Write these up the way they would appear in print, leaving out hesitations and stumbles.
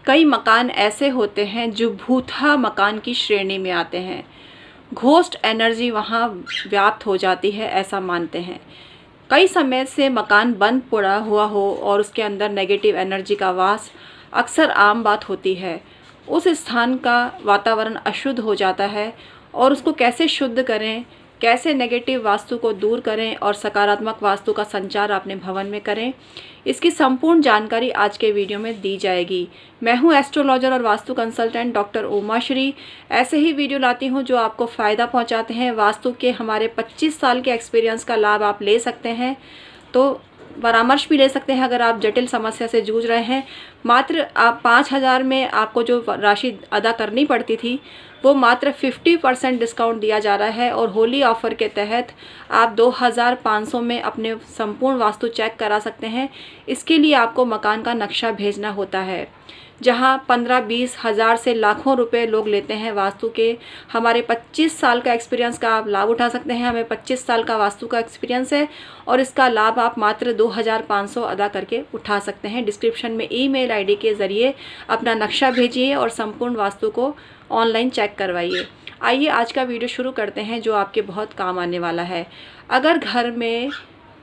कई मकान ऐसे होते हैं जो भूतहा मकान की श्रेणी में आते हैं। घोस्ट एनर्जी वहाँ व्याप्त हो जाती है, ऐसा मानते हैं। कई समय से मकान बंद पड़ा हुआ हो और उसके अंदर नेगेटिव एनर्जी का वास अक्सर आम बात होती है। उस स्थान का वातावरण अशुद्ध हो जाता है और उसको कैसे शुद्ध करें, कैसे नेगेटिव वास्तु को दूर करें और सकारात्मक वास्तु का संचार अपने भवन में करें, इसकी संपूर्ण जानकारी आज के वीडियो में दी जाएगी। मैं हूं एस्ट्रोलॉजर और वास्तु कंसल्टेंट डॉक्टर उमा श्री। ऐसे ही वीडियो लाती हूं जो आपको फ़ायदा पहुंचाते हैं। वास्तु के हमारे 25 साल के एक्सपीरियंस का लाभ आप ले सकते हैं, तो परामर्श भी ले सकते हैं। अगर आप जटिल समस्या से जूझ रहे हैं, मात्र आप 5,000 में आपको जो राशि अदा करनी पड़ती थी वो मात्र 50% डिस्काउंट दिया जा रहा है और होली ऑफ़र के तहत आप 2,500 में अपने संपूर्ण वास्तु चेक करा सकते हैं। इसके लिए आपको मकान का नक्शा भेजना होता है। जहां 15-20 हज़ार से लाखों रुपए लोग लेते हैं वास्तु के, हमारे 25 साल का एक्सपीरियंस का आप लाभ उठा सकते हैं। हमें 25 साल का वास्तु का एक्सपीरियंस है और इसका लाभ आप मात्र 2,500 अदा करके उठा सकते हैं। डिस्क्रिप्शन में ईमेल आईडी के ज़रिए अपना नक्शा भेजिए और संपूर्ण वास्तु को ऑनलाइन चेक करवाइए। आइए आज का वीडियो शुरू करते हैं जो आपके बहुत काम आने वाला है। अगर घर में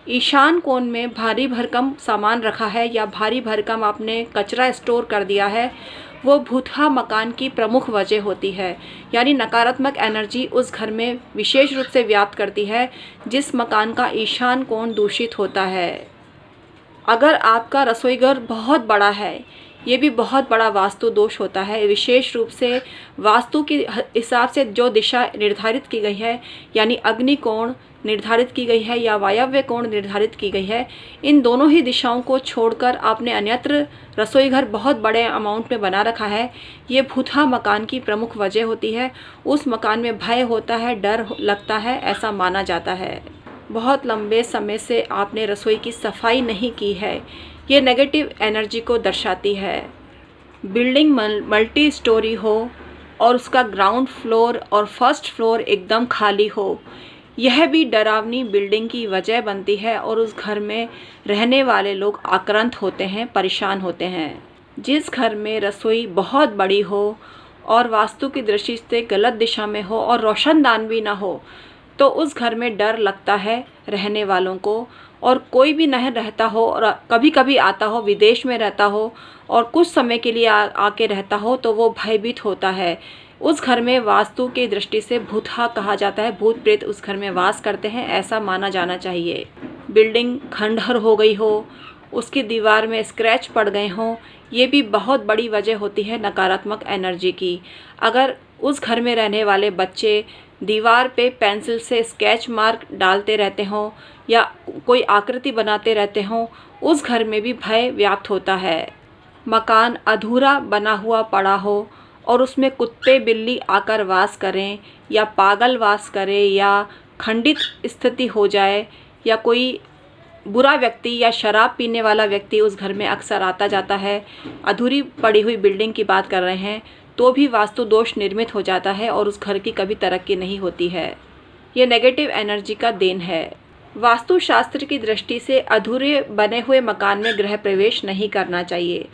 ईशान कोण में भारी भरकम सामान रखा है या भारी भरकम आपने कचरा स्टोर कर दिया है, वो भूतहा मकान की प्रमुख वजह होती है। यानी नकारात्मक एनर्जी उस घर में विशेष रूप से व्याप्त करती है जिस मकान का ईशान कोण दूषित होता है। अगर आपका रसोई घर बहुत बड़ा है, ये भी बहुत बड़ा वास्तु दोष होता है। विशेष रूप से वास्तु के हिसाब से जो दिशा निर्धारित की गई है, यानी अग्नि कोण निर्धारित की गई है या वायव्य कोण निर्धारित की गई है, इन दोनों ही दिशाओं को छोड़कर आपने अन्यत्र रसोई घर बहुत बड़े अमाउंट में बना रखा है, ये भूतहा मकान की प्रमुख वजह होती है। उस मकान में भय होता है, डर लगता है, ऐसा माना जाता है। बहुत लंबे समय से आपने रसोई की सफाई नहीं की है, ये नेगेटिव एनर्जी को दर्शाती है। बिल्डिंग मल्टी स्टोरी हो और उसका ग्राउंड फ्लोर और फर्स्ट फ्लोर एकदम खाली हो, यह भी डरावनी बिल्डिंग की वजह बनती है और उस घर में रहने वाले लोग आक्रांत होते हैं, परेशान होते हैं। जिस घर में रसोई बहुत बड़ी हो और वास्तु की दृष्टि से गलत दिशा में हो और रोशनदान भी ना हो, तो उस घर में डर लगता है रहने वालों को। और कोई भी नहीं रहता हो और कभी कभी आता हो, विदेश में रहता हो और कुछ समय के लिए आके रहता हो, तो वो भयभीत होता है। उस घर में वास्तु की दृष्टि से भूतहा कहा जाता है। भूत प्रेत उस घर में वास करते हैं, ऐसा माना जाना चाहिए। बिल्डिंग खंडहर हो गई हो, उसकी दीवार में स्क्रैच पड़ गए हों, ये भी बहुत बड़ी वजह होती है नकारात्मक एनर्जी की। अगर उस घर में रहने वाले बच्चे दीवार पे पेंसिल से स्केच मार्क डालते रहते हों या कोई आकृति बनाते रहते हों, उस घर में भी भय व्याप्त होता है। मकान अधूरा बना हुआ पड़ा हो और उसमें कुत्ते बिल्ली आकर वास करें या पागल वास करे या खंडित स्थिति हो जाए या कोई बुरा व्यक्ति या शराब पीने वाला व्यक्ति उस घर में अक्सर आता जाता है, अधूरी पड़ी हुई बिल्डिंग की बात कर रहे हैं, तो भी वास्तु दोष निर्मित हो जाता है और उस घर की कभी तरक्की नहीं होती है। ये नेगेटिव एनर्जी का देन है। वास्तु शास्त्र की दृष्टि से अधूरे बने हुए मकान में गृह प्रवेश नहीं करना चाहिए।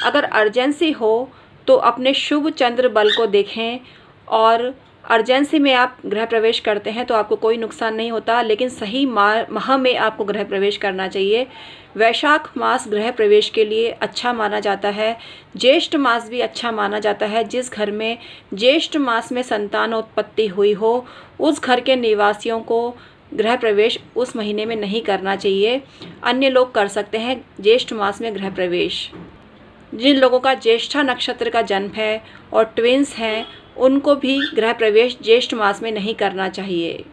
अगर अर्जेंसी हो तो अपने शुभ चंद्र बल को देखें और अर्जेंसी में आप गृह प्रवेश करते हैं तो आपको कोई नुकसान नहीं होता, लेकिन सही माह में आपको गृह प्रवेश करना चाहिए। वैशाख मास गृह प्रवेश के लिए अच्छा माना जाता है। ज्येष्ठ मास भी अच्छा माना जाता है। जिस घर में ज्येष्ठ मास में संतानोत्पत्ति हुई हो, उस घर के निवासियों को गृह प्रवेश उस महीने में नहीं करना चाहिए। अन्य लोग कर सकते हैं ज्येष्ठ मास में गृह प्रवेश। जिन लोगों का ज्येष्ठा नक्षत्र का जन्म है और ट्विंस हैं, उनको भी गृह प्रवेश ज्येष्ठ मास में नहीं करना चाहिए।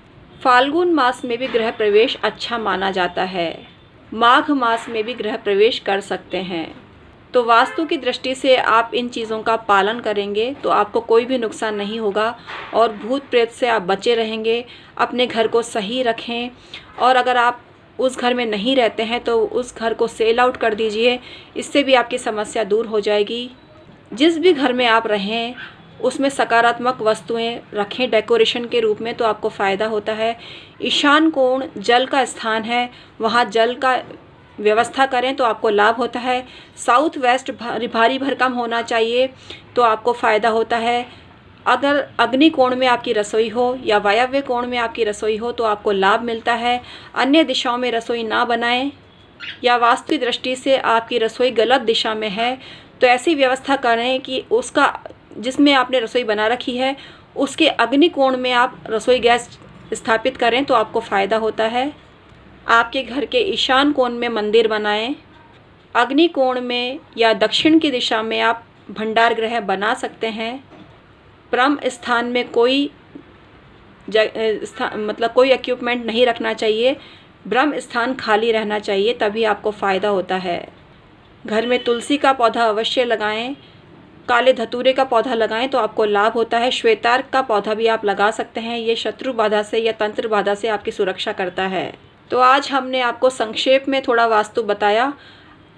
फाल्गुन मास में भी गृह प्रवेश अच्छा माना जाता है। माघ मास में भी गृह प्रवेश कर सकते हैं। तो वास्तु की दृष्टि से आप इन चीज़ों का पालन करेंगे तो आपको कोई भी नुकसान नहीं होगा और भूत प्रेत से आप बचे रहेंगे। अपने घर को सही रखें और अगर आप उस घर में नहीं रहते हैं तो उस घर को सेल आउट कर दीजिए, इससे भी आपकी समस्या दूर हो जाएगी। जिस भी घर में आप रहें उसमें सकारात्मक वस्तुएं रखें डेकोरेशन के रूप में, तो आपको फ़ायदा होता है। ईशान कोण जल का स्थान है, वहाँ जल का व्यवस्था करें तो आपको लाभ होता है। साउथ वेस्ट भारी भरकम होना चाहिए तो आपको फ़ायदा होता है। अगर अग्नि कोण में आपकी रसोई हो या वायव्य कोण में आपकी रसोई हो तो आपको लाभ मिलता है। अन्य दिशाओं में रसोई ना बनाएं, या वास्तु दृष्टि से आपकी रसोई गलत दिशा में है तो ऐसी व्यवस्था करें कि उसका जिसमें आपने रसोई बना रखी है उसके अग्नि कोण में आप रसोई गैस स्थापित करें तो आपको फ़ायदा होता है। आपके घर के ईशान कोण में मंदिर बनाएं। अग्नि कोण में या दक्षिण की दिशा में आप भंडार गृह बना सकते हैं। ब्रह्म स्थान में कोई कोई इक्विपमेंट नहीं रखना चाहिए। ब्रह्म स्थान खाली रहना चाहिए, तभी आपको फ़ायदा होता है। घर में तुलसी का पौधा अवश्य लगाएं। काले धतूरे का पौधा लगाएं तो आपको लाभ होता है। श्वेतार्क का पौधा भी आप लगा सकते हैं। ये शत्रु बाधा से या तंत्र बाधा से आपकी सुरक्षा करता है। तो आज हमने आपको संक्षेप में थोड़ा वास्तु बताया।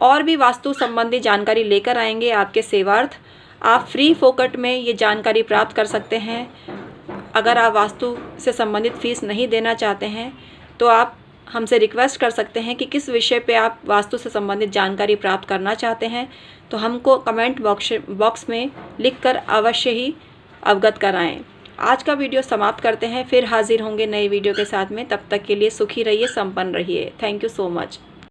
और भी वास्तु संबंधी जानकारी लेकर आएंगे आपके सेवार्थ। आप फ्री फोकट में ये जानकारी प्राप्त कर सकते हैं। अगर आप वास्तु से संबंधित फीस नहीं देना चाहते हैं तो आप हमसे रिक्वेस्ट कर सकते हैं कि किस विषय पे आप वास्तु से संबंधित जानकारी प्राप्त करना चाहते हैं, तो हमको कमेंट बॉक्स में लिखकर अवश्य ही अवगत कराएं। आज का वीडियो समाप्त करते हैं, फिर हाजिर होंगे नए वीडियो के साथ में। तब तक के लिए सुखी रहिए, संपन्न रहिए। Thank you so much.